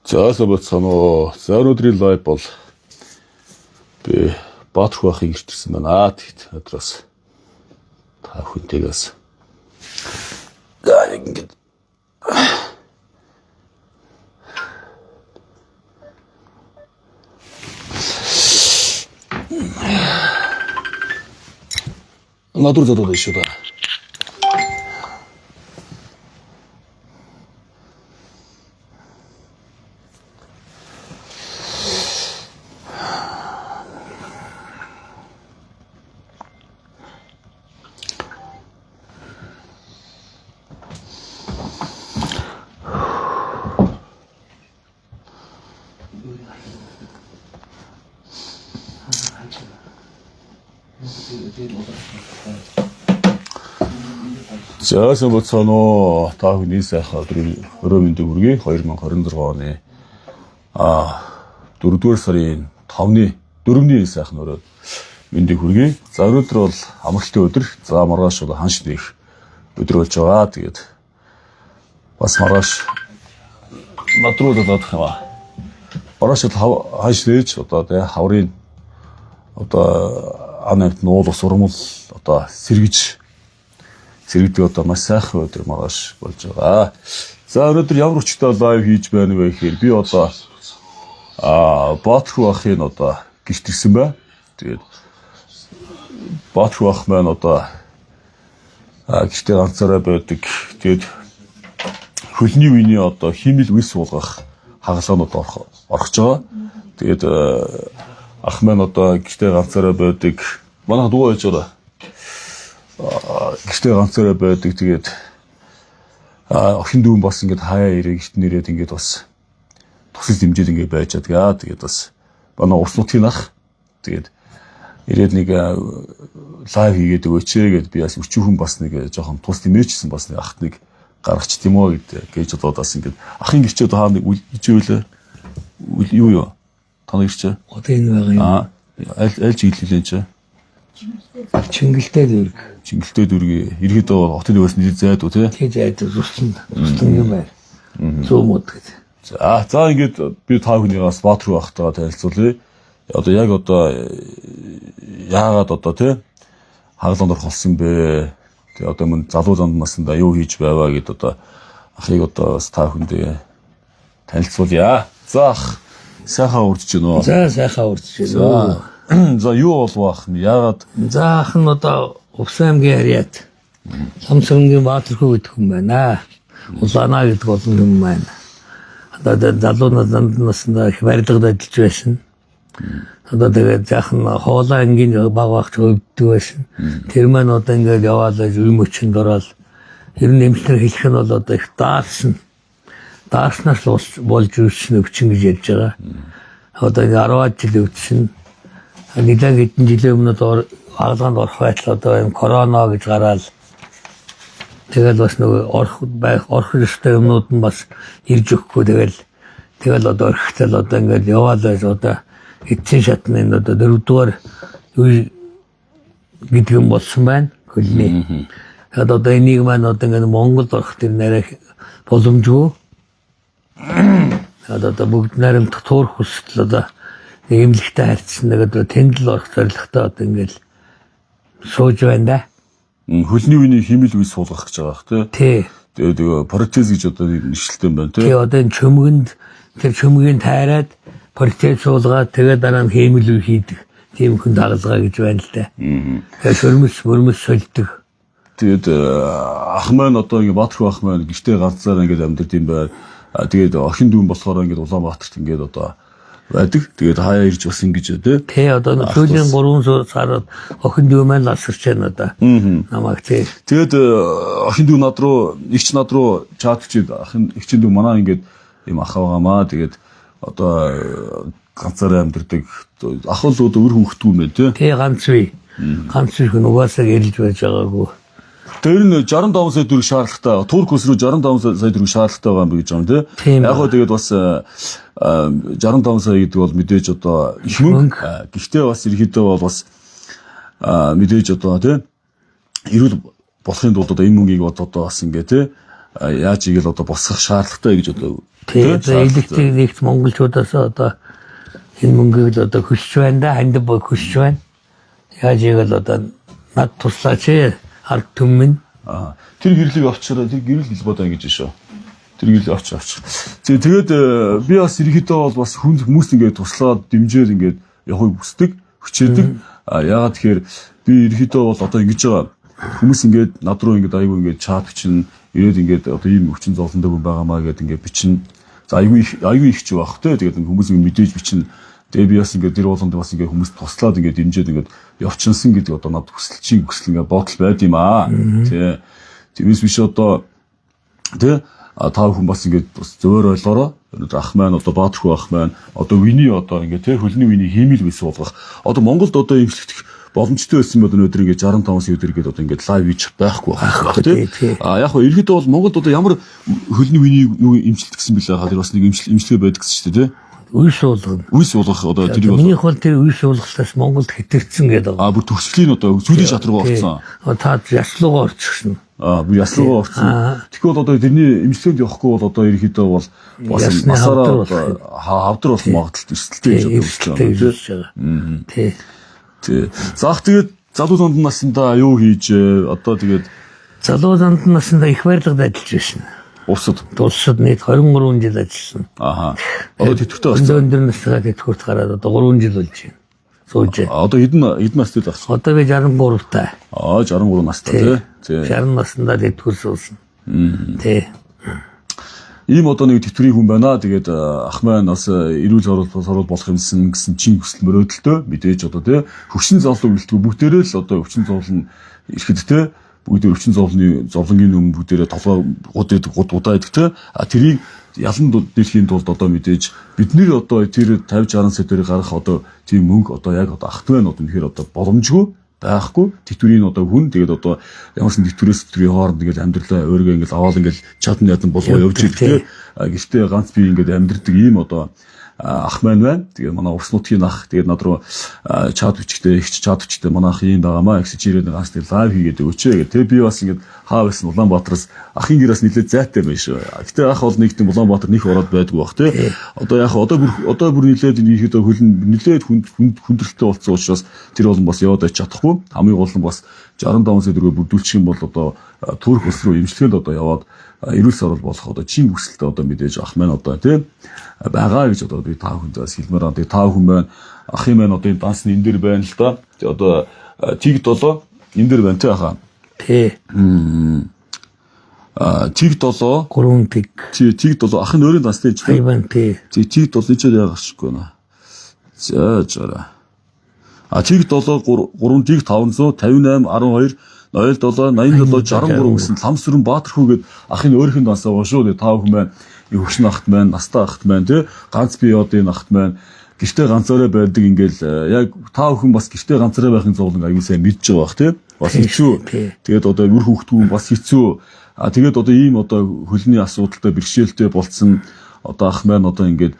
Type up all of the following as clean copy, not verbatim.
За соцсоно. За өнөөдрийн лайв бол би Баатар бахыг ирчихсэн байна. Тэгэд өдрөөс та хүнтэйгээс ингээд надад зодод шүү да. За соцсоно та бүхний сайхан өдрийн мэндийг хүргэе. 2026 оны 4-р сарын 4-ний сайхан өрөө мэндийг хүргэе. За өнөөдөр бол амралтын өдөр. За маргааш бол ханш нэх өдөр болж байгаа. Тэгээд бас маргааш надруу дадах юм аа. Маргааш ханш нээж одоо тэ хаврын одоо анамт нуул ус урмал одоо сэргийдэг одоо маш сайхан өдөр маргааш болж байгаа. За өнөөдөр ямар өчтэй лайв хийж байна вэ гэхээр би одоо Баатар бахын одоо гэрт ирсэн бай. Тэгээд Баатар бах маань одоо гэртээ ганцаараа байдаг. Тэгээд хөлний үений одоо химэл үс суулгах хагалгаанууд орхож байгаа. Тэгээд ах маань одоо гэртээ ганцаараа байдаг. Манай дуу байж байгаа. Гэртээ ганцаараа байдаг. Тэгээд охин дүүн бас ингээд хаяа ирээ гэрт нэрээд ингээд бас тусал дэмжиж ингээд байж чадгаа. Тэгээд бас манай ус нутгийн ах тэгээд ирээд нэг лайв хийгээд өгөөч гэд би бас өчүүхэн бас нэг жоохон тус дэмжижсэн бас нэг ахт нэг гаргач тийм үү гэж бодоод бас ингээд ахын гэрчээ одоо нэг ижүүлээ юу та нар гэрчээ одоо энэ байгаа юм аль чиглэлэн чи Чингэлтэй дүрг. Чингэлтэй дүрг ерөөдөө бол хотын өвс нэр зайдуу тий. Тий зайдуу зурсан юм байна. Зүүмүүд гэдэг. За ингээд би та хүнийгээс Баатар бахтайгаа танилцуулъя. Одоо яг одоо яагаад одоо тий хаглаанд орхолсон бэ? Тэгээ одоо мөн залуу занд насанда юу хийж байваа гэд одоо ахыг одоо та хүндээ танилцуулъя. За ах сайхан урдж гинөө. За сайхан урдж гинөө. За юу болов ах яагаад за ах нь одоо Увсан аймгийн харьяат Ламсангийн Баатархуу гэдэг хүн байна. Улаанаа гэдэг олон хүн байна. Одоо залуу насндаа их барилгад ажиллаж байсан. Одоо тэгээд жаахан хоолой ангийн баг багч өвддөг байсан. Тэр маань одоо ингээд яваалаа юм өчөнд ороод ер нь эмчнэр хэлэх нь бол одоо их даарснаас болж ирсэн өвчин гэж ярьж байгаа. Одоо 10 жил өвчин нэгэн хэдэн жилийн өмнө хаалганд орох байтал одоо энэ корона гэж гараад тэгэл бас нөгөө орох ёстой юмнууд нь бас ирж өгөхгүй тэгэл одоо орхитал одоо ингээд яваалаа одоо эцсийн шатны одоо 4-р үе гэдэг юм болсон байна хөлний. Одоо энийг маань одоо ингээд Монгол орох тэр нэрэ боломжгүй. Одоо бүгд наримт туурах хүсэл одоо эмнэлэгтэй харьцсан нэг одоо тэндл орох зорилготой одоо ингээд сууж байна да. Хөлний үений химэл үе суулгах гэж байгаа бах тий. Тэгээд протез гэж одоо нэрлэлтэй байна тий. Тий одоо энэ чөмгөнд тайраад протез суулгаад тэгээд дараа нь химэл үе хийдэг. Тийм хүн дагалгаа гэж байна л да. Тэгээд хөрмөс сольдог. Тэгээд ах маань одоо ингээд Баатар ах маань гэртээ ганцаараа ингээд амьдард юм байна. Тэгээд охин дүүн болохоор ингээд Улаанбаатарт ингээд одоо байдаг. Тэгээд хаяа ирж бас ингэж тий. Тий одоо сүүлийн 3 сард охин дүү маань ласарч байна одоо. Намайг тий. Тэгээд охин дүү над руу чатчид ахын эгчин дүү манай ингээд юм ах байгаамаа. Тэгээд одоо ганцаараа амьдардаг. Ах бол одоо өр хөнгөтгүй юм байна тий. Тий ганц хүн угаасаа ярилж байж байгаагүй. Тэр нь 65 сая төгрөг шаардлагатай. Турк ус руу 65 сая төгрөг шаардлагатай байгаа юм би гэж байна тий. Яг гоо тэгээд бас 65 сая гэдэг бол мэдээж одоо их мөнгө. Гэхдээ бас ерөөдөө бол бас мэдээж одоо тий эрүүл болохын тулд одоо энэ мөнгийг одоо бас ингээ тий яаж игээл одоо босгох шаардлагатай гэж одоо электрик нэгт монголчуудаас одоо энэ мөнгөийг л одоо хүсч байна да, ханд хүсч байна. Яаж игээл одоо над туслаач ард түмэн. Тэр гэрлийг авчираа тэр гэрэл хэлбодоо ингэж шүү. Тэр гэрлийг авчих. Тэгээд би бас ерөнхийдөө бол бас хүмүүс ингээд туслаад дэмжээд ингээд явахыг хүсдэг, хүчээдэг. Яагаад тэгэхээр би ерөнхийдөө бол одоо ингэж байгаа хүмүүс ингээд над руу ингээд аягүй ингээд чат бичин ирээд ингээд одоо ийм өвчин зовлонтой хүн байгаамаа гэдэг ингээд бичин. За аягүй их ч байх те. Тэгээд хүмүүс ингээд мэдээж бичин. Тэгээд би бас ингээд тэр болгонд бас ингээд хүмүүс туслаад ингээд дэмжээд ингээд явчихсан гэдэг одоо надад хүсэл ингээд бодол байд юм аа. Тэ. Тиймээс биш одоо тэ та хүн бас ингээд зөөр ойлгоорой. Ах маань одоо Баатархүү ах маань одоо виний одоо ингээд тэ хөлний виний хиймэл бис болгох. Одоо Монголд одоо эмчлэгдэх боломжтой байсан бол өнөөдөр ингээд 65 сая өдөр одоо ингээд лайв хийж байхгүй байх тийм. Яг хөө ерөөдөө бол Монголд одоо ямар хөлний виний эмчилдэг гэсэн бэлээ хаа тэр бас нэг эмчилгээ байдаг гэсэн шүү дээ. Үс уулгах одоо тэр бол минийх бол тэр үс уулгахлаас Монголд хэтэрсэн гэдэг. Бүр төгсгөлийн одоо сүүлийн шат руу орсон. Та яслуугаа орчихсон. Би яслуугаа орсон. Тэгэхээр одоо тэрний эмчилгээнд явахгүй бол одоо ерөөдөө бол бас масаараа хавдар болох магадлал өсөлттэй гэж бодож байгаа. Тий. Заах тэгээд залуу занд насндаа юу хийж одоо тэгээд залуу занд насндаа их байрлагад ажиллаж байсан. Улсад нийт 23 жил ажилласан. Одоо тэтгэвтэй болсон. Өндөр настай тэтгэврт гараад одоо 3 жил болж байна. Сууж. Одоо хэдэн настай л болсон? Одоо би 63 таа. 63 настай тий. 60 наснда тэтгэвэр суулсан. Тий. Ийм одоо нэг тэтгэврийн хүн байна. Тэгээд ах маань бас эрүүл хорол болох юмсан гэсэн чин хүсэл мөрөөдөлтөө мэдээж одоо тий хөвчин зовлон үлдэх бүгдээрээ л одоо хөвчин зовлон ирэхэд тий бүгд өвчин зовлонгийн өмнө бүгдээрээ толгой удаа идэх те. Тэрийг ялан дэлхийн тулд одоо мэдээж бид нэр одоо тэр 50 60 сая төгрөг гарах одоо тийм мөнгө одоо яг одоо ахт байна одоо үнэхээр одоо боломжгүй байхгүй. Тэтгэврийн одоо хүн тэгээд одоо ямарсан тэтгэврээс тэтгэврийн хооронд ингээд амьдралаа өөргөө ингээд аваад ингээд чадан ядан болгоо явж ирэх те. Гэхдээ ганц би ингээд амьдрдаг ийм одоо ах маань байна. Тэгээд манай Урс нутгийн ах тэгээд над руу чат бичгтэй ихч чат бичгтэй манай ах юм байгаамаа ихч ирээд ганц тэр лайв хийгээд өгөөч гэх. Тэгээд би бас ингээд хаа байсан Улаанбаатараас ахын гэрээс нэлээд зайтай байна шүү. Гэтэ ах бол нэг тийм Улаанбаатар нөх ороод байдгүй бах тий. Одоо бүр нэлээд ийхэд хөлн нэлээд хүндрэлтэй болцсон учраас тэр болон бас яваад чадахгүй. Хамгийн гол нь бас 65 сая төгрөг бүрдүүлчих юм бол одоо Турк улс руу эмчилгээнд одоо яваад эрүүл сорол болох одоо чин хүсэлтэй одоо мэдээж ах маань одоо тий байгаа гэж одоо би та хүндээс хэлмээр байна. Тэгээ та хүн байна. Ах юм байна одоо энэ дансны энэ дэр байна л да. Тэгээ одоо тиг долоо энэ дэр байна тий ахаа. Тий. Тиг долоо 3 тиг. Тиг долоо ахын өөрийн данстай ч тий. Тий. Тиг долоо ичээр яагахгүй наа. За жара. Тиг долоо 3 тиг 558 12 07 87 63 гэсэн лам сүрэн Баатархүү гээд ахын өөрийнх нь дансаа шүү. Тэгээ та хүн байна. Хөвшин ахт маань, настай ахт маань тий ганц бие одоо энэ ахт маань гэртээ ганцаараа байдаг ингээл яг та бүхэн бас гэртээ ганцаараа байхын зовлон аягүй сайн мэдж байгаа бах тий бас хэцүү. Тэгээд одоо үр хөвгтгүүн бас хэцүү. Тэгээд одоо ийм одоо хөлний асуудалтай бэрхшээлтэй болцсон одоо ах маань одоо ингээд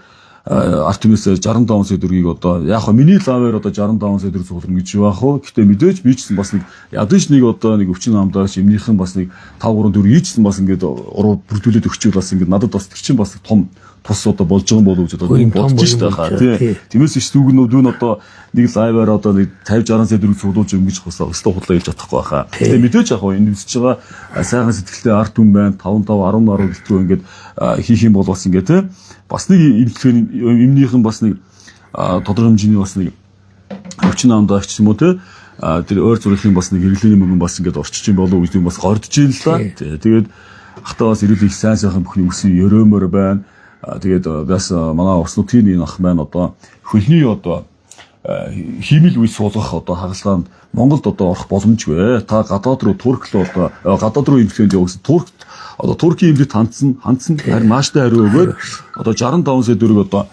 Артемис 65 сая төгрөгийг одоо яг хөө миний лаваар одоо 65 сая төгрөг цугларна гэж байх уу. Гэхдээ мэдээж би ч бас нэг ядаж нэг одоо нэг өвчин амдаач эмнийхэн бас нэг 5 3 4 ийжсэн бас ингээд уруу бүрдүүлээд өгчүүл бас ингээд надад бас тэр чинь бас том тус одоо болж байгаа болов гэж одоо бодож байгаа тий. Тиймээс иш зүгнүүд нь одоо нэг лайваар одоо нэг 50 60 сая төгрөг цуглуулж ингэж хосоо өстө худлаа хийж чадахгүй байхаа. Тэгээ мэдээж яг энэ үсэж байгаа сайхан сэтгэлтэй арт хүн байна 5 5 10 10 гэлтгөө ингээд хийх юм бол бас ингээд тий бас нэг эмнийхэн бас нэг тодорхой хэмжээний бас нэг өвчин амдаагч юм уу те тэр өөр зүрхийн бас нэг хэрэглээний мөнгө бас ингээд орчиж юм болов уу гэж бас гордож юм л да. Тэгээд ахтаа бас ирүүл их сайн сайхан бүхний өсөй өрөөмөр байна. Тэгээд бас манай Урс нутгийн энэ ах маань одоо хөлний одоо хиймэл үе суулгах одоо хагалгаанд Монголд одоо орох боломжгүй. Та гадаад руу Турк руу одоо гадаад руу эмчилгээнд явуулсан Туркт одоо Туркийн эмнэлэгт хандсан харин нааштай хариу өгөөд одоо 65 сая төгрөг одоо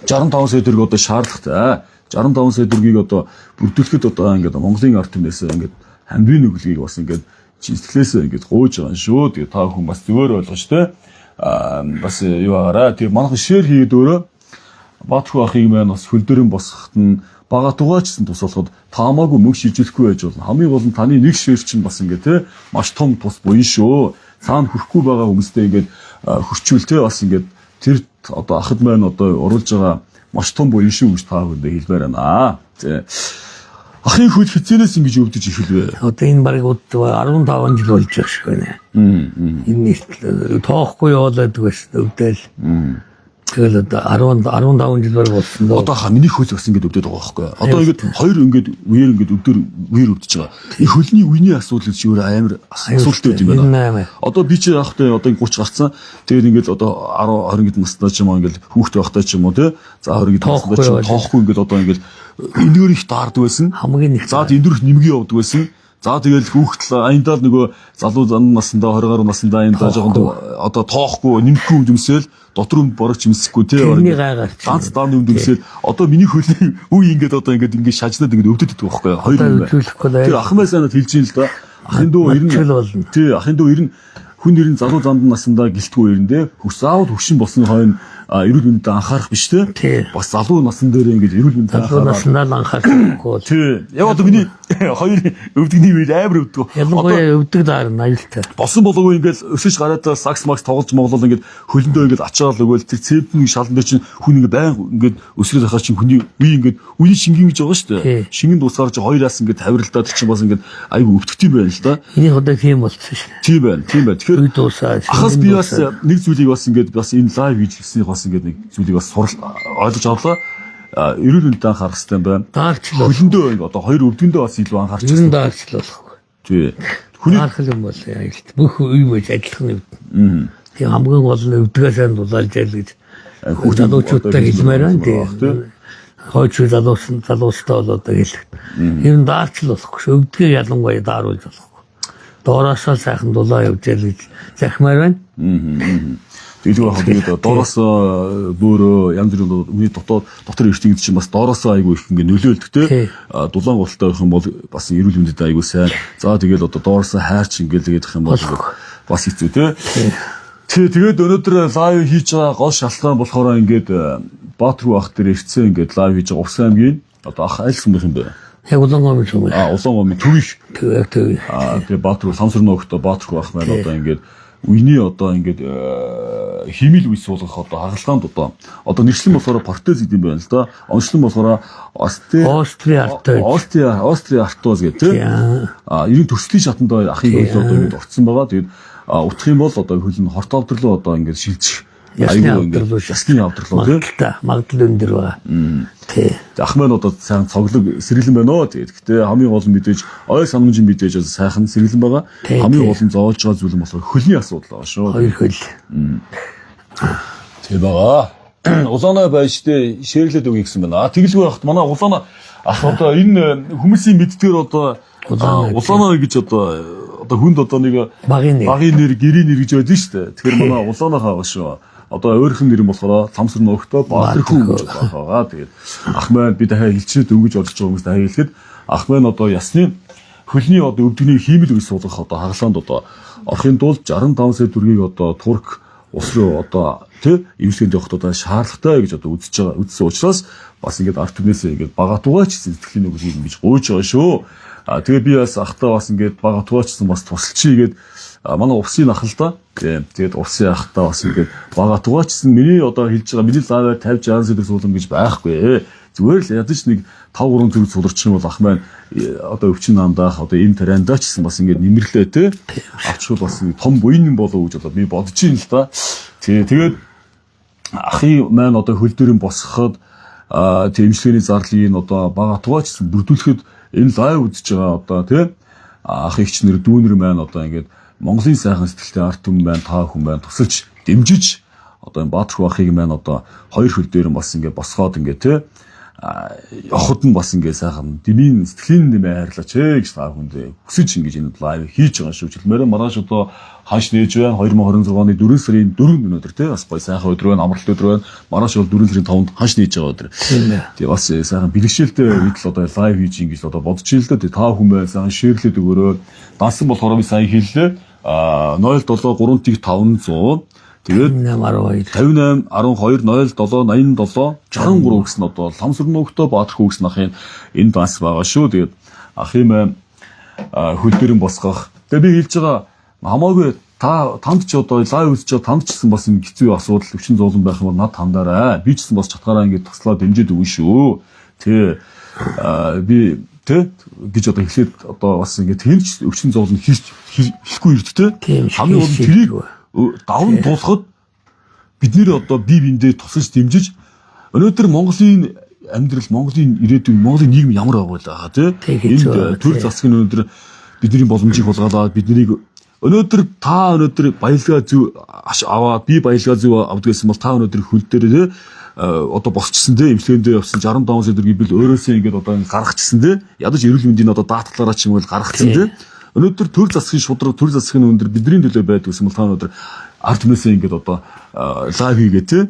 65 сая төгрөг одоо шаардлагатай. 65 сая төгрөгийг одоо бүрдүүлэхэд одоо ингээд Монголын ард түмнээс ингээд хамгийн нүглийг бас ингээд чинсгэлээсээ ингээд гуйж байгаа шүү. Тэгээ та хүн бас зөвөр ойлгож тэ бас юу агаараа тэр манайхан шеэр хийгээд өөрөө Баатархүү ахыг маань бас хөл дөрөн босгоход нь бага тугаачсан тус болоход таамаагүй мөнгө шилжүүлэхгүй байж болно. Хамгийн гол нь таны нэг шеэр чинь бас ингээд те маш том тус буян шүү. цаана хүрхгүй байгаа хүмүүстэй ингээд хурцвал те бас ингээд тэр одоо ахад маань одоо оруулж байгаа маш том буян шүү гэж та бүхэндээ хэлмээр байна. Тэ. Ахын хөл хизээс ингэж өвдөж эхэлвэ. Одоо энэ барыг 15 жил болж байгаа шиг байна. Энэ тоохгүй явуулаад байсан өвдөл. Тэгэл одоо 15 жил бараг болсон доо. Одоо миний хөл бас ингэж өвдөд байгаа байхгүй. Одоо ингэж хоёр ингэж үеэр ингэж үеэр өвдөж байгаа. Энэ хөлний үений асуудал гэж өөр амар асуудалтай юм байна. Одоо би чи яахтай одоо 30 гарцсан. Тэгээд ингэж одоо 10 20 гэд настай ч юм уу ингэж хүүхдээ байхтай ч юм уу те. За 20 гэд настай ч тоохгүй ингэж одоо ингэж энэгээр их даард байсан. Хамгийн их. За эндүрх нэмгий явдаг байсан. За тэгэл хүүхдэл аяндаа нөгөө залуу зан насандаа 20 гаруй насандаа аяндаа жоохон одоо тоохгүй нэмэхгүй өмсөөл дотор өмд борогч юмсэхгүй те ганц дааны өмд өмсөөл одоо миний хөлний үе ингээд одоо ингээд шажнаад ингээд өвдөд идэх байхгүй хоёр юм байна. Тэр ахмаа санаад хэлж юм л да. Ахын дүү ер нь тий ахын дүү ер нь хүн ер нь залуу зан насандаа гэлтгүй ер нь те заавал хөвшин болсон хойно эрүүл мэндэд анхаарах биш те. Бас залуу насан дээр ингээд эрүүл мэндэд анхаарахгүй. Тий. Яг одоо миний хоёр өвдөгний үед амар өвдөг. Ялангуяа өвдөг даар нь аюултай. Босон болоогүй ингээд өсөж гараад сакс макс тоглож моглол ингээд хөлөндөө ингээд ачаал өгөөл тэр цэвтний шалан дээр чинь хүн ингээд байн ингээд өсрөөд ахаар чинь хүний үе ингээд үеийн шингэн гэж байгаа шүү дээ. Шингэн дуусгаар чинь хоёроос ингээд тавиралдаад чинь бас ингээд айгүй өвдөгтэй байна л да. Энийг одоо тийм болсон шүү. Тийм байна. Тэгэхээр ахаас би бас нэг зүйлийг бас ингээд бас энэ лайв хийж гиснийх бас ингээд нэг зүйлийг бас ойлгож авлаа. Эрүүл мэндэд анхаарах хэрэгтэй байна. Даарчлал. Хөлөндөө одоо хоёр өвдгөндөө бас илүү анхаарч байна. Ер нь даарчлал болохгүй. Тий. Анхаарах юм бол аюулт. Бүх үе мөж адилхан өвдөн. Тийм хамгийн гол нь өвдгөөс нь дулаалж ял гэж залуучуудтай хэлмээр байна. Тийм. Хойч залуустай бол одоо хэлэх. Ер нь даарчлал болохгүй. Өвдгөө ялангуяа дааруулж болохгүй. Доороосоо сайхан дулаа явж ял гэж захимаар байна. Тэгэлгүй хавьд доороос бөөрөө янз бүрийн үний дотор ирчингд чинь бас доороос айгүй их ингээ нөлөөлдөг те. Дулаан гуталтай байх юм бол бас эрүүл мэндэд айгүй сайн. За тэгэл одоо доороос хайрч ингээл тэгээд их юм бол бас хэцүү те. Тэгээд өнөөдөр лайв хийж байгаа гол шалтгаан болохоор ингээд Баатар ах дээр ирцэн ингээд лайв хийж байгаа Увс аймгийн одоо ах айлсан байх юм бэ. Яг Улаангомын төв. Улаангомын төвих. Төв. Тэгээд Баатар Самсар нөөхтө Баатар ах маань одоо ингээд үений одоо ингээд химэл үе суулгах одоо хагалгаанд одоо нэршлэн болохоор протез гэдэг юм байна л да. Онцлон болохоор Австри артоз гэдэг тийм. Ерөн төслийн шатанд ахын хөл одоо ингээд орцсон байгаа. Тэгээд утах юм бол одоо хөл нь хорт авдрал одоо ингээд шилжих аюу ингээд ясны авдрал тийм. Магадлал өндөр байгаа. Тий. Ах маань одоо сайхан цоглог сэргэлэн байна оо. Тэгээд гэтээ хамгийн гол нь мэдээж ой санамжийн мэдээж сайхан сэргэлэн байгаа. Хамгийн гол нь зоолж байгаа зүйл нь болохоор хөлний асуудал байгаа шүү. Хоёр хөл. Тэг байгаа. Улаанаа байштай шээрлээд өгье гэсэн байна. Тэгэлгүй байхад манай улаанаа ах одоо энэ хүмүүсийн мэддгээр одоо улаанаа гэж одоо хүнд одоо нэг багийн нэр гэрийн нэр гэж байдаг шүү дээ. Тэгэхээр манай улаанаа хаа шүү. Одоо өөрийнх нь нэр нь болохоор Самсар нөөхтөө Баатар хүү гэж байгаа. Тэгээд ах маань би дахиад хэлчихэд өнгөж орж байгаа хүмүүс дахиад хэлэхэд ах маань одоо ясны хөлний одоо өвдөгний хиймэл үе суулгах одоо хагалгаанд одоо орохын тулд 65 сая төгрөгийг одоо турк улс руу одоо тий эмчилгээнд явахд одоо шаардлагатай гэж одоо үзсэн учраас бас ингээд ард түмнээсээ ингээд багатуугаач сэтгэлийн үг хийж гуйж байгаа шүү. Тэгээ би бас ахтаа бас ингээд багатуугаачсан бас тусалчийгээд манай Увсын ах л да. Тэгээд Увсын ахтаа бас ингээд багатуугаачсан миний одоо хэлж байгаа миний лаваар 50 60 сэдв суулгам гэж байхгүй. Зүгээр л ядаж нэг 5 3 төгрөг суларчих юм бол ах маань одоо өвчин намдаах одоо эм тариандаа ч гэсэн бас ингээд нэмэрлээ те авчвал бас том буян болов уу гэж одоо би бодож юм л да. Тэгээд ахын маань одоо хөл дээрэн босгоход тийм эмчилгээний зарлыг одоо багатуугаачсан бүрдүүлэхэд энэ лайв үзэж байгаа одоо тий ах ихч нэр дүүнэр маань одоо ингээд Монголын сайхан сэтгэлтэй арт түмэн байна та хүн байна тусалж дэмжиж одоо энэ Баатар ахыг маань одоо хоёр хөл дээр нь бас ингээд босгоод ингээд тий явахд нь бас ингээд сайхан дэмийн сэтгэлийн нэмээ хайрлаач гэж та хүндээ хүсэж ингэж энэ лайв хийж байгаа шүү. Жилмээрээ маргааш одоо хаш нээж байна 2026 оны 4 сарын 4-нд өнөөдөр тий бас гоё сайхан өдөр байна амралт өдөр байна. Маргааш бол 4 сарын 5-нд хаш нээж байгаа өдөр. Тэгээ бас сайхан бэлгшээлтэй үед л одоо лайв хийж ингэж л одоо бодож ил л да та хүн байна сайхан шеэрлээд өгөөрөө дансан болохоор би сайн хэллээ 07 3-500 тэгээд 58 12 07 87 63 гэсэн одоо Самсар нөөхтөө Баатар хүү гэсэн ахын энэ данс байгаа шүү. Тэгээд ахын хөл дээрэн босгох. Тэгээд би хэлж байгаа хамаагүй танд ч одоо лайв үзэж танд ч гэсэн бас юм хэцүү асуудал өвчин зовлон байх юм бол над тандаарай. Би ч гэсэн бас чатгаараа ингээд туслаад дэмжиж өгнө шүү. Тэ би тэ гэж одоо хэлээд одоо бас ингээд тэмч өвчин зовлон хийхгүй ирдэ тэ. Хамгийн гол нь тэрийг даван туулахад бид нэр одоо бие биендээ тусалж дэмжиж өнөөдөр Монголын амьдрал, Монголын ирээдүйн, Монголын нийгэм ямар байгаа вэ тий? Энд төр засгийн өнөөдөр бидний боломжийг хулгайлаад биднийг өнөөдөр баялгаа зүв аваа би баялгаа зүв авдаг гэсэн бол та өнөөдөр хөл дээр тий одоо босчихсон тий эмчилгээндээ явсан 65 сая төгрөгийг бил өөрөөсөө ингээд одоо гаргачихсан тий ядаж эрүүл мэндийн одоо даатгалаараа ч юм бол гаргацсан тий өнөөдөр төр засгийн шудраг төр засгийн өнөөдөр бидний төлөө байдаг гэсэн бол та өнөөдөр ард түмээсээ ингээд одоо лайв хийгээ тий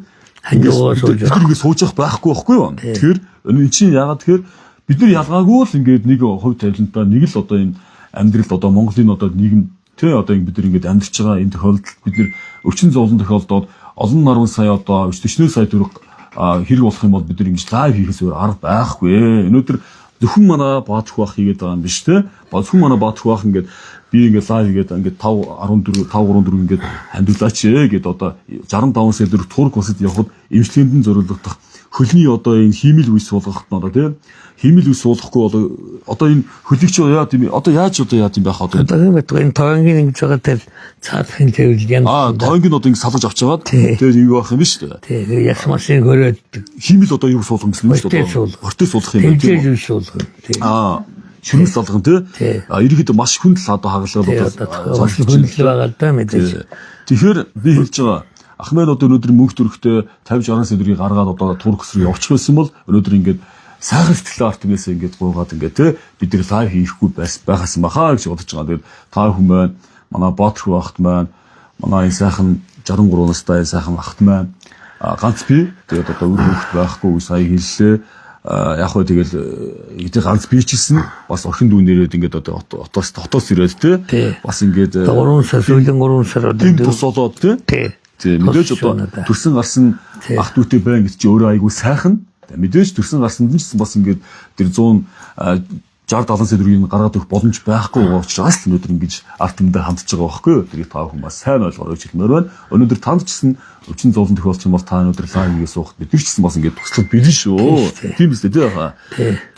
хангиугаар сууж явах байхгүй юу? Тэгэхээр энэ чинь яагаад тэгэхээр бид нар ялгаагүй л ингээд нэг хувь тавилантаа нэг л одоо энэ амьдрал одоо Монголын одоо нийгэм тий одоо бид нар ингээд амьдарч байгаа энэ тохиолдолд бид нар өвчин зовлон тохиолдоод олон нарван сая одоо 40 сая төгрөг хэрэг болох юм бол бид нар ингэж лайв хийхээс өөр арга байхгүй. Өнөөдөр зөвхөн манай Баатарх бах хийгээд байгаа юм биш те. Зөвхөн манай Баатарх бах ингээд би ингээд лайв хийгээд ингээд 534 ингээд хандуулаач гээд одоо 65 сая төгрөг турк улсад явхад эмчилгээнд зориулгадах хөлний одоо энэ хиймэл үс суулгахт нь одоо тийм хиймэл үс суулгахгүй одоо энэ хөлөгч яа тийм одоо яаж яа тийм байх одоо энэ тоонгийн ингэж байгаа тэр цаадахын төвл яна тоонгийн одоо ингэ салгаж авч байгаа тэгээд юу байх юм биш үү тийм яс машин хөрөөд хиймэл одоо юу суулгах гэсэн юм шүү дээ хортыг суулгах юм тийм суулгах шүрмэс салгах тийм ерөнхийдөө маш хүнд л одоо хагалгаа одоо хүнд л байгаа даа мэдээж тэгэхээр би хэлж байгаа Ахмед одоо өнөөдөр мөнх төрхтэй 50-60 сая төгрөгийг гаргаад одоо турк руу явчих байсан бол өнөөдөр ингээд сайхан сэтгэлээ артмээс ингээд гуугаад ингээд те бид нар лайв хийхгүй байхаас махаа гэж бодож байгаа. Тэгээд та хүн байна, манай Баатарх бахт маань, манай энэ сайхан 63 настай сайхан бахт маань ганц би тэгээд одоо өөр хөлт байхгүй сая хэллээ. Яг хөө тэгэл эдгээр ганц би ч гэсэн бас охин дүү нэрээд ингээд одоо хотоос ирээд те бас ингээд 3 сар сүүлийн 3 сар тийм тусолоод те тийм мэдээж одоо төрсөн гарсан ах дүүтэй байна гэж чи өөрөө айгүй сайхан мэдээж төрсөн гарсанд нь ч бас ингээд тэр 160-70 сая төгрөгийг гаргаад өгөх боломж байхгүй учраас өнөөдөр ингэж арт түмэндээ хандж байгаа байхгүй тэрийг та хүн бас сайн ойлгоод хэлмээр байна өнөөдөр танд ч гэсэн өвчин зовлон тохиолдсон бол та өнөөдөр лайвгээ суухад бид ч гэсэн бас ингээд туслах билэн шүү тийм биз дээ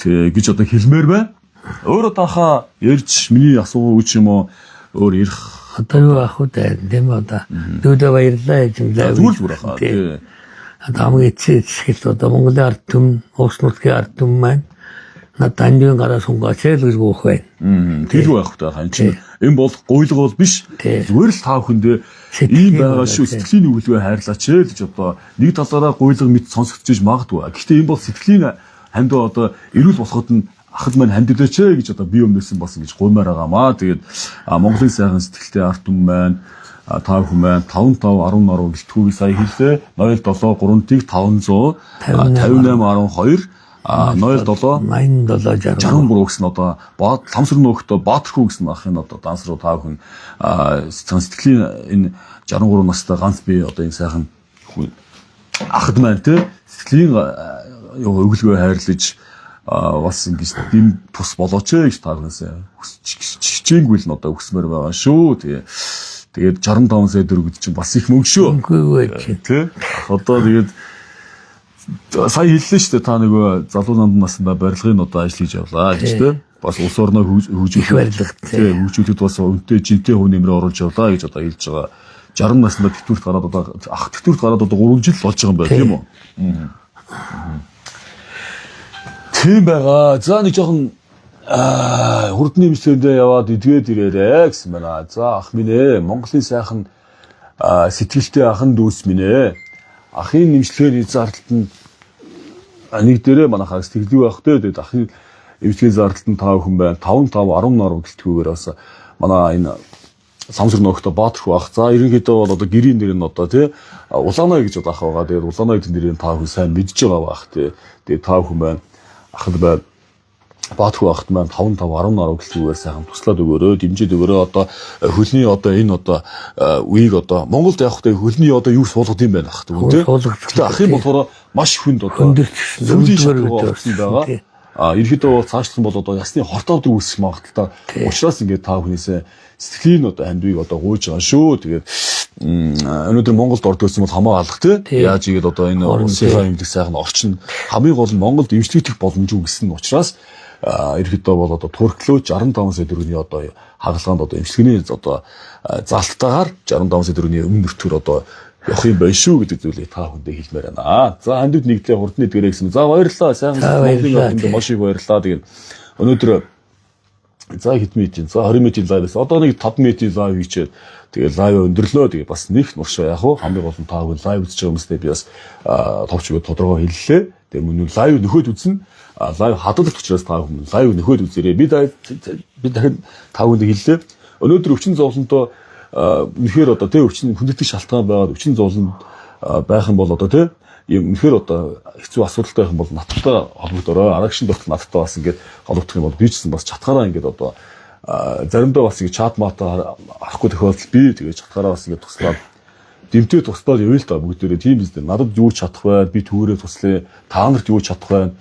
тий гэж одоо хэлмээр байна өөрөө таахаа ярьж миний асуу үуч юм уу өөр ярих одоо юу ах уу тийм одоо дүүдэ баярлаа гэж зүгээр хаа тий хамгийн эцэс одоо Монголын ард түмэн уус нутгийн ард түмэн маань надад гараа сунгаач л гэж гоох байна. Тэргүй байх та хаан чи энэ бол гуйлга бол биш. Зүгээр л та бүхэндээ ийм байгаа шүү сэтгэлийн өвлгөө хайрлаач гэж одоо нэг талаараа гуйлга мэд сонсогдож магадгүй. Гэхдээ энэ бол сэтгэлийн хандаа одоо эрүүл болоход нь ахад маань хандилаач гэж одоо би өмнөөсөн бас ингэж гуймаар байгаамаа. Тэгээд Монголын сайхан сэтгэлтэй ард түмэн маань та хүн маань 5510 гэлтгүүг сая хэллээ. 07 3-ыг 500 5812 07 63 гэсэн одоо ламсрын нөхөд Баатарх гэсэн ахын одоо данс руу та хүн сэтгэлийн энэ 63 настай ганц би одоо энэ сайхан хүн ахад маань те сэтгэлийн өглөө хайрлаж бас ингэж дэм тус болооч гэж та хүнээс хичээнгүй л одоо өсмөр байгаа шүү. Тэгээд 65 сая төгрөг чинь бас их мөнгө шүү. Тэ одоо тэгээд сая хэллээ шүү дээ та нөгөө залуу насндаа барилгын одоо ажил хийж явлаа гэж тэ бас улс орноо хөгжүүлэхэд бас өнтэй жинтэй хүн нэмрээ оруулж явлаа гэж одоо хэлж байгаа 60 наснда тэтгэврт гараад одоо тэтгэврт гараад одоо 3 жил болж байгаа юм байна тийм үү тийм байгаа за нэг жоохон хурдны эмчилгээндээ яваад эдгээд ирээрээ гэсэн байна за ах минь ээ Монголын сайхан сэтгэлтэй ахын дүүс минь ээ ахын эмчилгээний зардалд нь нэг дээрээ манайхаа сэтгэлгүй байх те тэгээд ахын эмчилгээний зардалд нь 5 хүн байна 5510 гэлтгүүгээр бас манай энэ самсар нөхөд Баатарх бах за ерөнхийдөө бол одоо гэрийн нэр нь одоо те улаанаа гэж одоо ах байгаа тэгээд улаанаа гэдэг нэрийг 5 хүн сайн мэдж байгаа бах те тэгээд 5 хүн байна ахад байна Баатарх бахт маань 5510 гэлтгүүгээр сайхан туслаад өгөөрөө дэмжиж өгөөрөө одоо хөлний одоо энэ одоо үеийг одоо Монголд явах тэ хөлний одоо юу суулгад юм байна ах тийм үү те ах юм болохоор маш хүнд одоо өндөрчсөн байгаа ерөөдөө бол цаашлах юм бол одоо ясны хортоод үүсэх магадaltaй. Учираас ингээд та бүхнээсээ сэтгэлийн одоо хандвийг одоо гуйж байгаа шүү. Тэгээд өнөөдөр Монголд орд ирсэн бол хамаа алах тий. Яаж игээд одоо энэ улсынхаа эмнэлэг сайхан орчин хамгийн гол нь Монголд эмчлэгдэх боломжгүй гэсэн учраас ерөөдөө бол одоо Турклөө 65 сая төгрөгийн одоо хагалгаанд одоо эмчилгээний одоо залтайгаар 65 сая төгрөгийн өмнө нөртгөр одоо явах юм байна шүү гэдэг зүйлийг та бүхэндээ хэлмээр байна. За хандууд нэгдлээ хурдны дээрээ гэсэн. За баярлалаа. Сайхан Монголын өргөнд маш их баярлалаа. Тэгээд өнөөдөр за хэд минутын за 20 минутын лайв байсан. Одоо нэг 5 минутын лайв хийчихэд тэгээд лайв өндөрлөө. Тэгээд бас нэг муршаа яах вэ? Хамгийн гол нь та бүхэн лайв үзэж байгаа хүмүүстээ би бас товч өгөө тодорхой хэллээ. Тэгээд мөн лайв нөхөд үзнэ. Лайв хадгалт учраас та бүхэн лайв нөхөд үзээрэй. Би дахин та бүхэнд хэллээ. Өнөөдөр өвчин зовлонтой үнэхээр одоо тий өвчин хүндэтгэх шалтгаан байгаад өвчин зовлон байх юм бол одоо тий юм үнэхээр одоо хэцүү асуудалтай байх юм бол надтай холбогдорой. Арагшин доктор надтай бас ингээд холбогдох юм бол би ч гэсэн бас чатгаараа ингээд одоо заримдаа бас ингээд чат мата авахгүй тохиолдол би тэгээд чатгаараа бас ингээд туслаад дэмтээ туслаад явъя л да бүгдээрээ тийм биз дээ. Надад юу чадах вэ? Би түүрээ туслая. Та нарт юу чадах вэ?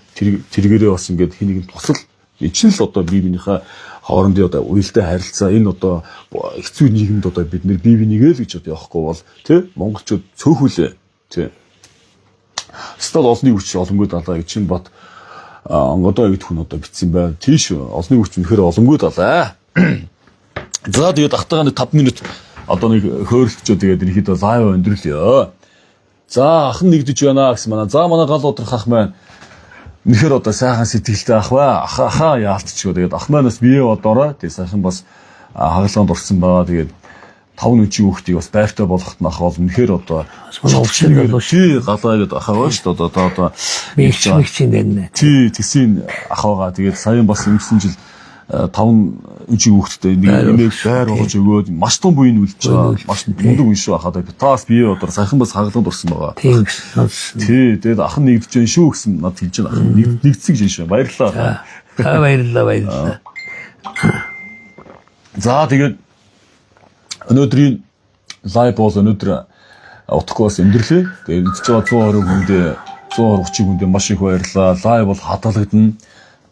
Тэргээрээ бас ингээд хин нэг тусал чинь л одоо бие биенийхээ хоорондын одоо уялдаа харилцаа энэ одоо хэцүү нийгэмд одоо бид нэр бие бинийгээ л гэж одоо явахгүй бол тий монголчууд цөөхүүлээ тий стад олонний хүч олонгүй далаа гэж чинь бат одоо хэд хүн одоо битсэн байна тийш олонний хүч үнэхээр олонгүй далаа за тэгээд ахтагаа 5 минут одоо нэг хөөрөлтчөө тэгээд ерөнхийдөө лайв өндөрлөё за ахын нэгдэж байна гэсэн манай за манай гал удрах ах маань үнэхээр одоо сайхан сэтгэлтэй ах ба ахаа яалтчихгүй тэгээд ах маань бас бие бодороо тэгээд сайхан бас хагалгаанд орсон байгаа тэгээд 5 нүчийн хүүхдийг бас байртай болгохт нь ах бол үнэхээр одоо чи галаа гэдэг ахаа ба шүү дээ одоо мэгчийн дэнэ тий тэсийн ах байгаа тэгээд саяхан бас өнгөрсөн жил 5 үчиг хүүхдтэй нэг байр болгож өгөөд маш том буйн үлдэж байгаа. Маш мундаг үн шүү ахаа. Таас бие бодор сайхан бас хагалганд орсон байгаа. Тий, тэгээд ах нэгдэж байна шүү гэсэн над хэлж байгаа. Нэгдсэн гэж шүү. Баярлалаа. Баярлалаа. За тэгээд өнөөдрийн лайв бол өнөөдөр утгагүй бас өндөрлөө. Тэгээд үзэж байгаа 120 хүндээ 130 хүндээ маш их баярлалаа. Лайв бол хадгалагдана.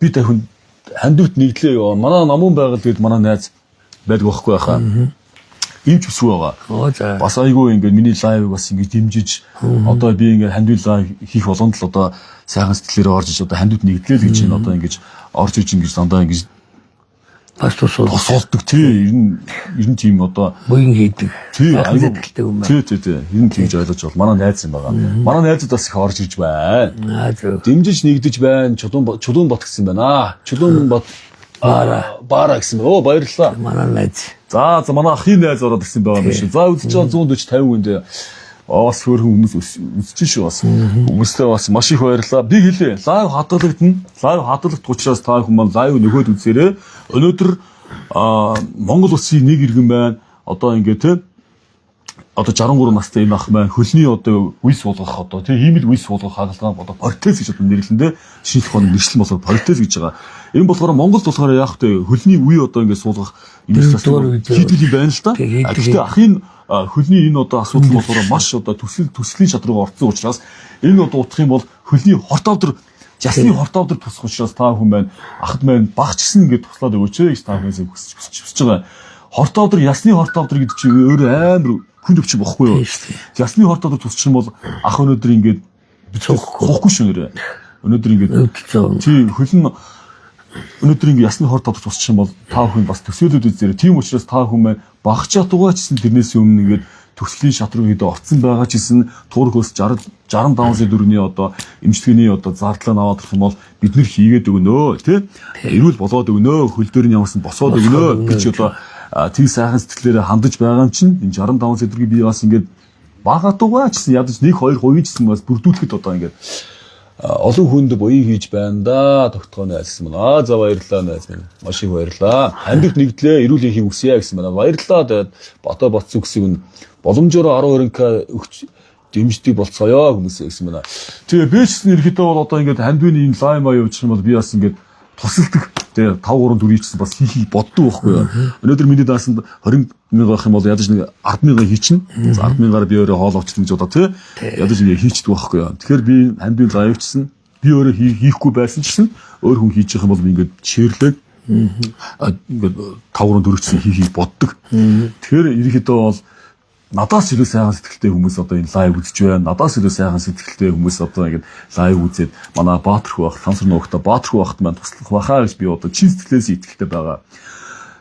Би дахин хандивт нэгдлээ ёо. Манай намун байгаль гээд манай найз байдаг байхгүй хаа. Имч өсвөө байгаа. Бас айгүй ингээд миний лайвыг бас ингээд дэмжиж одоо би ингээд хандивт лайв хийх болгонд л одоо сайхан сэтгэлээрээ орж иж одоо хандивт нэгдлээ л гэж байна. Одоо ингээд орж иж ингээд дандаа ингээд бас тусуулдаг тий. Ер нь тийм одоо буйн хийдэг. Тий, айгүй юм байна. Тий. Ер нь тэгж ойлгож бол манай найз юм байгаа. Манай найзууд бас их орж ирж байна. Дэмжиж нэгдэж байна. Чулуун бот гэсэн байна. Чулуун бот бара гэсэн. Оо баярлалаа. Манай найз. За манай ахын найз ороод ирсэн байгаа юм шиг. За үзэж байгаа 140 50 хүнд бас хөөрхөн хүмүүс үзэж шүү бас. Хүмүүстээ бас маш их баярлалаа. Би хэлээ. Лайв хадгалагдана. Лайв хадгалагдах учраас та хүмүүс лайв нөгөөд үзээрэй. Өнөөдөр Монгол улсын нэг иргэн байна. Одоо ингээд те одоо 63 настай энэ ах маань хөлний одоо үе суулгах одоо тийм ийм л үе суулгах хагалгаан одоо протез гэж одоо нэрлэндээ шинжлэх ухааны нэршлэн болохоор протез гэж байгаа. Энэ болохоор Монголд болохоор яах вэ? Хөлний үе одоо ингээд суулгах юм хийдэг юм байна л да. Гэхдээ ахын хөлний энэ одоо асуудал болохоор маш одоо төслийн шатрууга орцсон учраас энэ одоо утгах юм бол хөлний хортовдөр ясны хортовдөр тусах учраас та хүн байна. Ахад маань багчсан ингээд туслаад өгөөч гэж та хүнээс хүсэж байгаа. Хортовдөр ясны хортовдөр гэдэг чинь өөр амар хүн төвч бохгүй юу? Ясны хортовдөр тусчих юм бол ах өнөөдөр ингээд цохохгүй шүү нэрэ. Өнөөдөр ингээд тийм хөлн өнөөдөр ингээд ясны хортовдөр тусчих юм бол та хүн бас төсөөлөд үзээрэй. Тийм учраас та хүн маань багч ятугайчсан тэрнээс өмнө ингээд төслийн шатруу хийдэ орцсон байгаа ч гэсэн туурх ус 65 сая төгрөгийн одоо эмчилгээний одоо зардлаа аваад ирэх юм бол бид нэр хийгээд өгнө тий эрүүл болоод өгнө хөл дээр нь ямарсан босоод өгнө гэж одоо тий сайхан сэтгэлээрээ хандаж байгаа юм чинь энэ 65 сая төгрөгийг би бас ингээд багатуугаа ч гэсэн ядаж 1-2% ч гэсэн бас бүрдүүлэхэд одоо ингээд олон хүнд буян хийж байна да тогтгоо найз гэсэн байна. За баярлалаа найз минь. Маш их баярлалаа. Хандивт нэгдлээ эрүүл хийхийг хүсье гэсэн байна. Баярлалаа. Тэгээд бото боцсон гэсэн үг нь боломжоор 12k өгч дэмждэг болцгоё хүмүүсээ гэсэн байна. Тэгээ би ч гэсэн ерөөдөө бол одоо ингээд хандивны энэ лайм аяа явуучих юм бол би бас ингээд тусалдаг. Тэгээ 5 3 4 ч гэсэн бас хийхийг боддог байхгүй юу. Өнөөдөр миний даасанд 20 мянга авах юм бол ядаж нэг 10 мянга хийчихнэ. 10 мянгаар би өөрөө хоол авчихна гэж бодоо тий. Ядаж ингэ хийчихдэг байхгүй юу. Тэгэхээр би хандивын лайвчсан би өөрөө хийхгүй байсан ч гэсэн өөр хүн хийж байгаа юм бол ингээд чирлэг ингээд 5-4 гэсэн хийхийг боддог. Тэгэхээр ерөнхийдөө бол надаас илүү сайхан сэтгэлтэй хүмүүс одоо энэ лайв үзэж байна. Надаас илүү сайхан сэтгэлтэй хүмүүс одоо ингээд лайв үзээд манай Баатархүү бах, Тансар нуухта Баатархүү бахт маань туслах бахаа гэж би одоо чин сэтгэлээс итгэлтэй байгаа.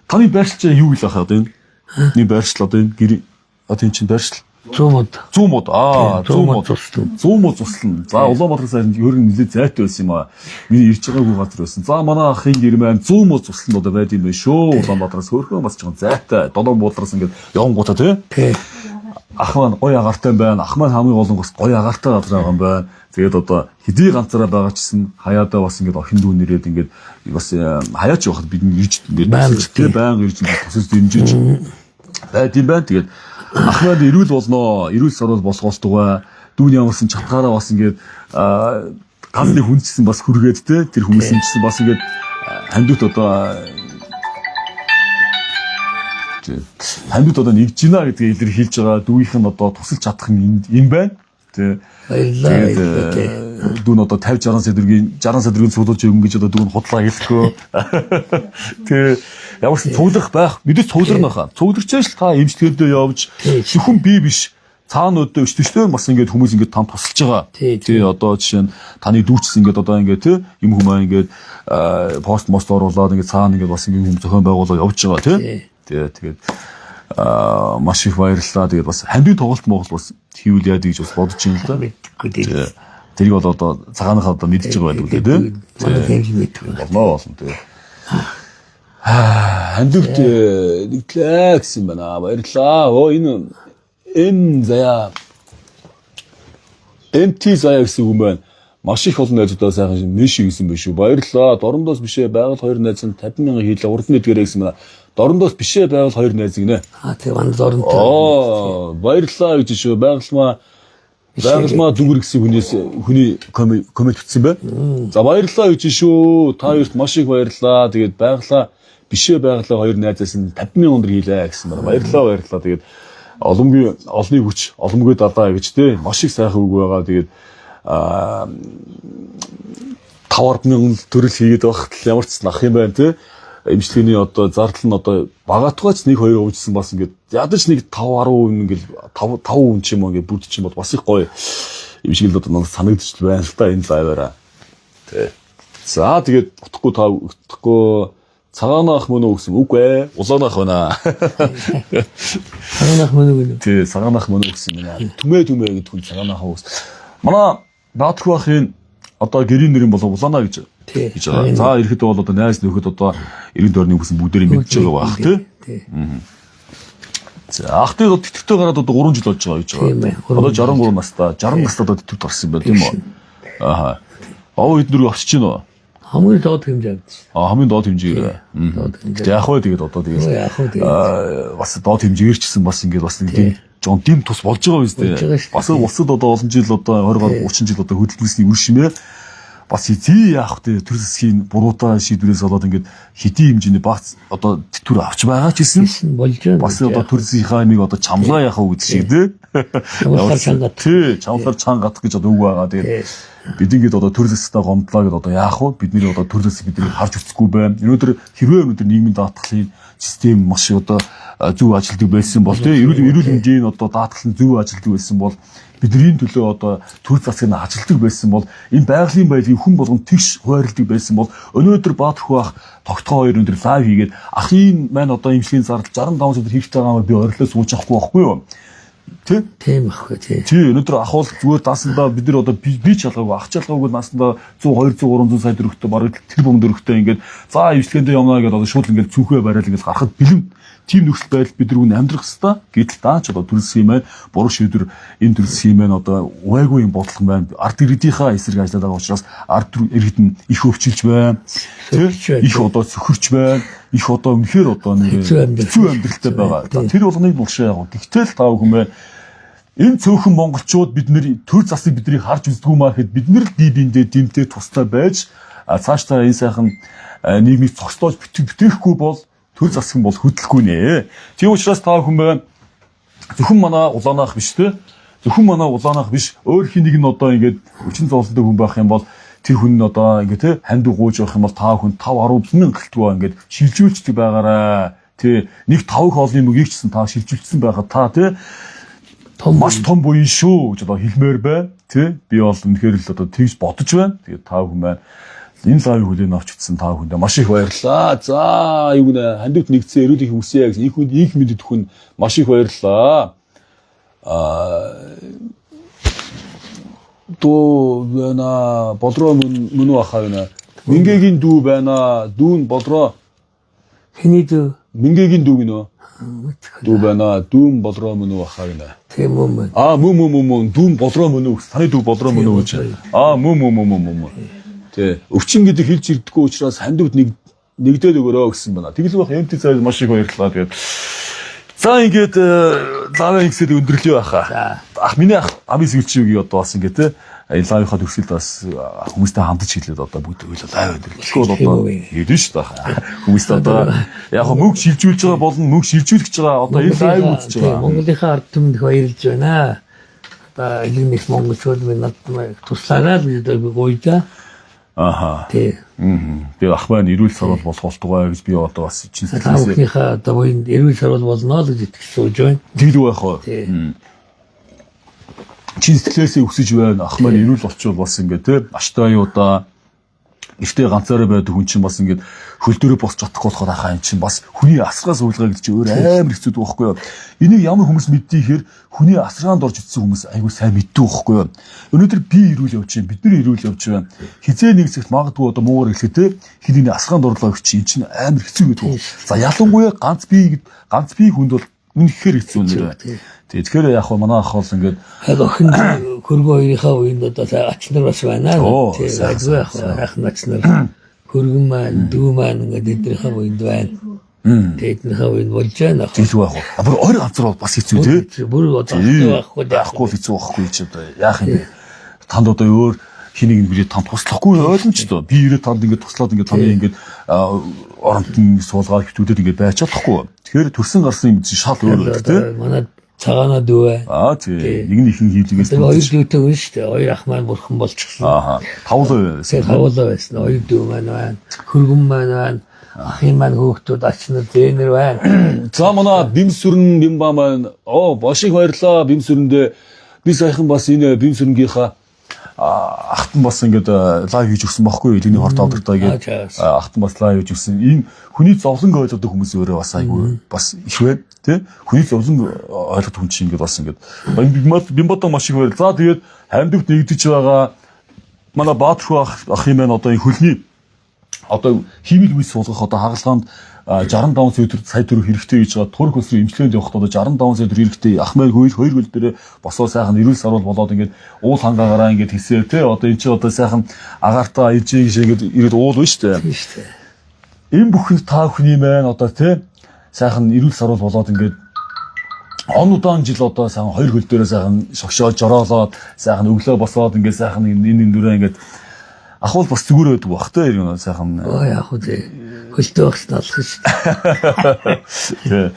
Таны байршил юу ил ахаа одоо энэ? Миний байршил одоо энэ гэр одоо энэ чинь байршил 100 мод. 100 мод. 100 мод туслана. 100 мод туслана. За Улаанбаатараас ер нь нэлээд зайтай байсан юм аа. Миний ирж байгаагүй газар байсан. За манай ахын гэр маань 100 мод туслана одоо байд юм байна шүү. Улаанбаатараас хөөрхөн бас жоохон зайтай. 7 муудлаас ингээд явангуудаа тий. Ах маань гоё агартай байна. Ах маань хамгийн гол нь бас гоё агартай газар байгаа юм байна. Тэгээд одоо хэдий ганцаараа байгаа чсэн хаяадаа бас ингээд охин дүү нэрээд ингээд бас хаяач явахад бид ирж ингээд тий байнга ирж тусаж дэмжиж байд юм байна. Тэгээд ах маань ирүүл болноо. Ирүүл сарвал босгоолтугай. Дүүний ямарсан чатгаараа бас ингээд ганцны хүнчсэн бас хүргээд те тэр хүмүүсийн чсэн бас ингээд хандууд одоо нэгж гинэ гэдгийг илэрхийлж байгаа. Дүүийнх нь одоо тусалж чадах юм энэ байна. Тэ. Тэгээд дүүн одоо 50 60 сая төгрөгийн цуглуулж өгөн гэж одоо дүүн худлаа хэлэхгүй. Тэгээ ямар ч цуглах байх. Мэдээж цугларна хаа. Цугларчээш та эмчилгээдээ явж зөвхөн би биш цаана өдөө өчтөчтэй бас ингээд хүмүүс ингээд там тусалж байгаа. Тий одоо жишээ нь таны дүүчс ингээд одоо ингээд тий юм хүмүүс ингээд пост мост оруулаад ингээд цаана ингээд бас ингээд хүмүүс зохион байгуулаад явж байгаа тий. Тэгээд маш их баярлалаа. Тэгээд бас хандив тоглолт Монгол бас хийвэл яа гэж бас бодож байна л да. Тэрийг бол одоо цагааныхаа одоо мэдчихэж байгаа байдаг үү тий. Болно тий. Хандивт нэглээ гэсэн байна. Баярлалаа. Энэ заяа MT заяа гэсэн хүн байна. Маш их олон найзуудаа сайхан нэш гэсэн биш үү. Баярлалаа. Дорндоос бишээ байгаль 2 найз нь 50,000 хийлээ. Урд нь эдгээрэй гэсэн байна. Дорндоос бишээ байвал 2 найз гинэ. Тэгээ ван дорнтой. Баярлалаа гэж шүү. Байгалмаа дүгэр гэсэн хүний коммент бичсэн байна. За баярлалаа гэж шүү. Та хоёрт маш их баярлалаа. Тэгээд байгалаа бишээ байгалаа 2 найзаас нь 50,000 өндөр хийлээ гэсэн байна. Баярлалаа. Тэгээд олны хүч, оломгүй дадаа гэж те маш их сайхан үг байгаа. Тэгээд 5,000 төрөл хийгээд байхад ямар ч ах юм байна те. Эмчилгээний одоо зардал нь одоо багатгаач 1-2 өвчсөн бас ингээд ядаж нэг 5-10% ингээд 5% ч юм уу ингээд бүрдчих юм бол бас их гоё эмчилгээл одоо надад санагдчих байна л да энэ лайваараа. Тэ. За тэгээд утахгүй цагаанах мөн үү гэсэн үгүй ээ. Улаанах байна. Цагаанах мөн үү? Тий, цагаанах мөн үү гэсэн юм аа. Түмээ гэдэг хүн цагаанах уус. Манай Баатархүү ахын одоо гэрийн нэр нь болов Улаанаа гэж байгаа. За ирэхэд бол одоо найз нөхөд одоо 90 дорны хүсэн бүгдээрээ мэдж байгаа баах тий. За ахтай тэтгэвтэй гараад одоо 3 жил болж байгаа гэж байгаа. Одоо 63 настай 60 настай одоо тэтгэвд гарсан байна тийм үү? Ааха. Хэд нэр авчиж гин үү? Хамгийн доод хэмжээ авчих. Хамгийн доод хэмжээгээр. Яг хөө тэгээд одоо тэгээд бас доод хэмжээгээр ч гэсэн бас ингээд бас нэг жон дим тус болж байгаа биз дээ. Бас улсад одоо олон жил одоо 20 30 жил одоо хөдөлгөөсний үр шимээ бас зүй яах вэ төр засгийн буруутай шийдвэрээс болоод ингээд хэдийн хэмжээний багц одоо тэтгүр авч байгаа ч гэсэн болж байна. Бас одоо төр засгийнхаа амиг одоо чамлаа яах вэ гэдэг шиг тий. Чамлаар чангат гэж одоо үг байгаа. Тэгээд бид ингээд одоо төр засгтаа гомдлоо гэдээ одоо яах вэ? Бидний одоо төр засаг бидний харж үзэхгүй байна. Өнөөдөр нийгмийн даатгалын систем маш одоо зөв ажилтдаг байсан бол тий эрүүл мэндийн одоо даатгал нь зөв ажилтдаг байсан бол бидний төлөө одоо төр засаг нь ажилтдаг байсан бол энэ байгалийн байдлыг хүн болгон тэгш хуваарлдаг байсан бол өнөөдөр Баатархүү ах тогтгоо хоёр өндөр лайв хийгээд ахын маань одоо эмчлийн зардал 65 сая хийх байгаа би орилоо сууж авахгүй байхгүй юу? Тийм ахгүй тий. Тий өнөөдөр ах бол зүгээр даасандаа бид нар одоо би чалгаагүй ах чалгаагүй даасандаа 100 200 300 сая төгрөгтэй бараг тэр бом төгрөгтэй ингээд за эмчилгээндээ явнаа гэдээ одоо шууд ингээд цүнхээ барайл ингээд гарахад бэлэн тийм нөхцөл байдал бид нар амьдрах хэвээр гэтэл даач одоо төрөлсгийн маань буруу шийдвэр энэ төрөлсгийн маань одоо уйгүй юм бодлого байна ард иргэдийнхаа эсрэг ажиллаад байгаа учраас ард иргэд нь их өвчилж байна их одоо сөхөрч байна их одоо үнэхээр одоо нэг хэцүү амьдралтай байгаа тэр болгоныг булшаа яг тэгтэл тав хүмүүс энэ цөөхөн монголчууд бидний төр засыг бидний харж үздэг юм аа гэхэд бид нар дийбиндээ дэмтэй тустай байж цаашдаа энэ сайхан нийгмийг цогцлоож бүтээхгүй бол төр засаг бол хөдөлгөхгүй нэ. Тийм учраас та хүмүүс зөвхөн манай улаанах биш те. Зөвхөн манай улаанах биш өөр хин нэг нь одоо ингээд өчин зовлонтой хүн байх юм бол тэр хүн нь одоо ингээд те хандив гууж явах юм бол та хүн 5-10 мянга гэлтгөө ингээд шилжүүлчихдэг байгаараа. Тэ нэг 5 их олны мөгийг ч гэсэн та шилжүүлсэн байхад та те маш том буян шүү гэж одоо хэлмээр бай. Тэ би бол үнэхээр л одоо тэгж бодож байна. Тэгээд та хүн маань энэ лайв хүлээн авч утсан та бүхэндээ маш их баярлалаа. За юу нэ хандивт нэгдсэн эрүүл их хүсье гэсэн их хүнд их мэдэд хүн маш их баярлалаа. Дүү байна. Бодроо мөн үү ахаа байна. Мингэгийн дүү байна. Дүүн бодроо. Хэний дүү? Мингэгийн дүү гинөө. Дүү байна. Дүүн бодроо мөн үү ахаа байна. Тийм үү. Мөн. Дүүн бодроо мөн үү. Таны дүү бодроо мөн үү гэж. Мөн. Тэ өвчин гэдэг хэлж ирдэггүй учраас хандивт нэгдээд өгөрөө гэсэн байна. Тэгэл байх эмти цайд маш их баярлалаа. Тэгээд за ингээд лавын ихсэд өндөрлөё байхаа. Миний амис үлчиег одоо бас ингээд те энэ лавынхаа төгсөлд бас хүмүүстэй хамтж хэлээд одоо бүгд ойлоо лав өндөрлөхгүй бол одоо хэлнэ шүү дээ. Хүмүүст одоо яг мөнгө шилжүүлж байгаа болон мөнгө шилжүүлэх гэж байгаа одоо энэ лайв үзэж байгаа. Монголынхаа ард түмэнд баярлж байна. Одоо элэгнээс монголчууд минь туслаарай гэж гуйда. Аха. Тий. Би ах маань эрүүл сарвал болох болтугай гэж би одоо бас чинь сэтгэлээсээ одоо буйн эрүүл сарвал болно л гэж итгэж сууж байна. Тэгэлгүй байх уу? Чинь сэтгэлээсээ өсөж байна. Ах маань эрүүл болчвол бас ингээд те аштай удаа эртээ ганцаараа байдаг хүн чинь бас ингээд хөл дөрөө босч чадахгүй болохоор ахаа эн чинь бас хүний асгаас уулгаа гэж чи өөр амар хэцүү байхгүй юу? Энийг ямар хүмүүс мэддийхээр хүний асраанд орж ицсэн хүмүүс айгүй сайн мэддэг байхгүй юу? Өнөөдөр би ирүүл явж байна, бид нар ирүүл явж байна. Хизээ нэг зэгт магадгүй одоо муугар хэлэхдээ хиний асраанд орлоо гэж чи эн чинь амар хэцүү гэдэг. За ялангуяа ганц би хүнд бол үнэхээр хэцүү нэр. Тэгэхээр яг манай ах бол ингээд охин хөргөө хоёрынхаа үеинд одоо ачнаар бас байна. Тэгээд ах начнаар хөргөн маань дүү маань ингээд эднэрийнхээ үеинд байна. Тэгээд эднэрийнхээ үеинд болж байна. Хэлгүй байх уу? Бүр ойр ганцаар бол бас хэцүү тий. Бүр одоо байхгүй хэцүү байхгүй ч одоо яах юм бэ? Танд одоо өөр хэнийг ингээд танд туслахгүй ойлгомжтой. Би ирээд танд ингээд туслаад ингээд таны ингээд оронтон суулгаад хөвтүүдэд ингээд байж чадахгүй. Тэгэхээр төрсөн гарсан юм чинь шал өөр байх тий. Манай цагаана дүү. Тий. Нэг нь хийлгээс. Хоёр дүүтэй байна шүү дээ. Хоёр ах маань бурхан болчихсон. Тавлаа байсан. Тавлаа байсан. Хоёр дүү маань байна. Хөргөн маань байна. Ахын маань хөөхтүүд ачнаар зээнэр байна. За манай бимсүрэн бимба маань маш их баярлаа. Бимсүрэндээ би саяхан бас энэ бимсүрэнгийнхаа ахтан бас ингээд лайв хийж өгсөн байхгүй юу? Элэгний хорт авдагтаа гээд ахтан бас лайв хийж өгсөн. Энэ хүний зовлон ойлгодог хүмүүс өөрөө бас айгүй бас их байна. Тэ? Хүний зовлон ойлгох хүн чинь ингээд бас ингээд бимбатаа маш их байл. За тэгээд хандивт нэгдэж байгаа манай Баатар ах юм байна одоо энэ хөлний одоо химэл үс суулгах одоо хагалгаанд 65 сая төгрөг хэрэгтэй гэж байгаа турк улс руу имчилгээнд явахад одоо 65 сая төгрөг хэрэгтэй ах маань хоёр гол дээр босоо сайхан эрүүл сарвал болоод ингээд уул хангаагаараа ингээд хийсээр те одоо эн чинь одоо сайхан агартаа ижиг шиг ингээд уул байна шүү дээ. Энэ бүхэнд та бүхний маань одоо те сайхан эрүүл сарвал болоод ингээд он удаан жил одоо сайхан хоёр хөл дээрээ сайхан шогшоод жороолоод сайхан өглөө босоод ингээд сайхан энэ дүрээ ингээд ах бол бас зүгээр байдаг бах те юм сайхан яг хөө тий хөлтөө багс алах шүү дээ.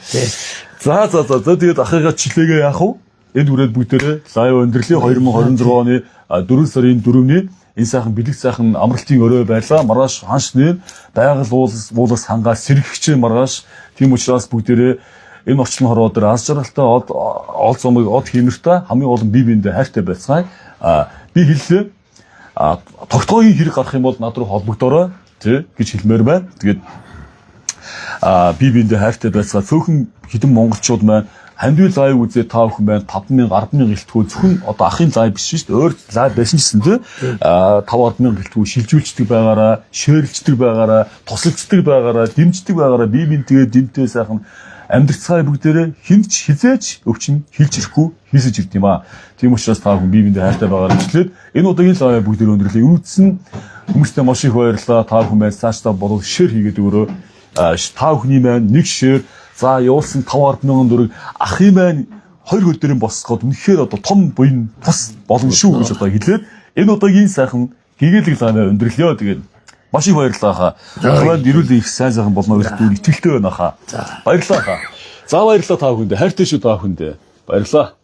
За тэгээд ахыгаа чилээгээ яах вэ? Энд үрээд бүгдээрээ лайв өндөрлөе 2026 оны 4 сарын 4-ний энэ сайхан бэлэг сайхан амралтын өрөө байлаа. Маргааш ханшны байгаль уулаас хангаас сэргэгч маргааш тийм учраас бүгдээрээ энэ орчлон хороо дээр аз жаргалтай ол зомыг од хиймэртэй хамгийн гол нь бие биендээ хайртай байцгаая. Би хэллээ тогтоогийн хэрэг гарах юм бол над руу холбогдорой тий гэж хэлмээр байна. Тэгээд бие биендээ хайртай байцгаа цөөхөн хэдэн монголчууд маань хандив лайв үзээ та бүхэн байна 5000 100000 гэлтгүү зөвхөн одоо ахын лайв биш шүү дээ. Өөр лайв байсан гэсэн тий 5-100000 гэлтгүү шилжүүлждэг байгаараа, шеэрлждэг байгаараа, тусалцдаг байгаараа, дэмждэг байгаараа бие биендээ дэмтэй сайхан амьдрцгаая бүгдээрээ хинч хизээч өвчин хилж ирэхгүй хийсэж ирд юм аа. Тийм учраас та бүхэн бие биендээ хайртай байгаараа хэлээд энэ удаагийн лайв бүгдээр өндөрлөе. Үнэтсэн хүмүүстээ маш их баярлалаа. Та бүхэн маань цаашдаа болов шеэр хийгээд өгөрөө. Та бүхний маань нэг шеэр за явуулсан 5-100000 төгрөг ахын маань 2 хөл дээрээ босгоод үнэхээр одоо том буян тус болно шүү гэж одоо хэлээд энэ удаагийн сайхан гэгээлэг лайв өндөрлөё. Тэгээд маш их баярлалаа хаа. Ахмад ирүүл их сайн сайхан болно гэж итгэлтэй байна хаа. Баярлалаа хаа. За баярлалаа та бүхэндээ. Хайртай шүү та бүхэндээ. Баярлалаа.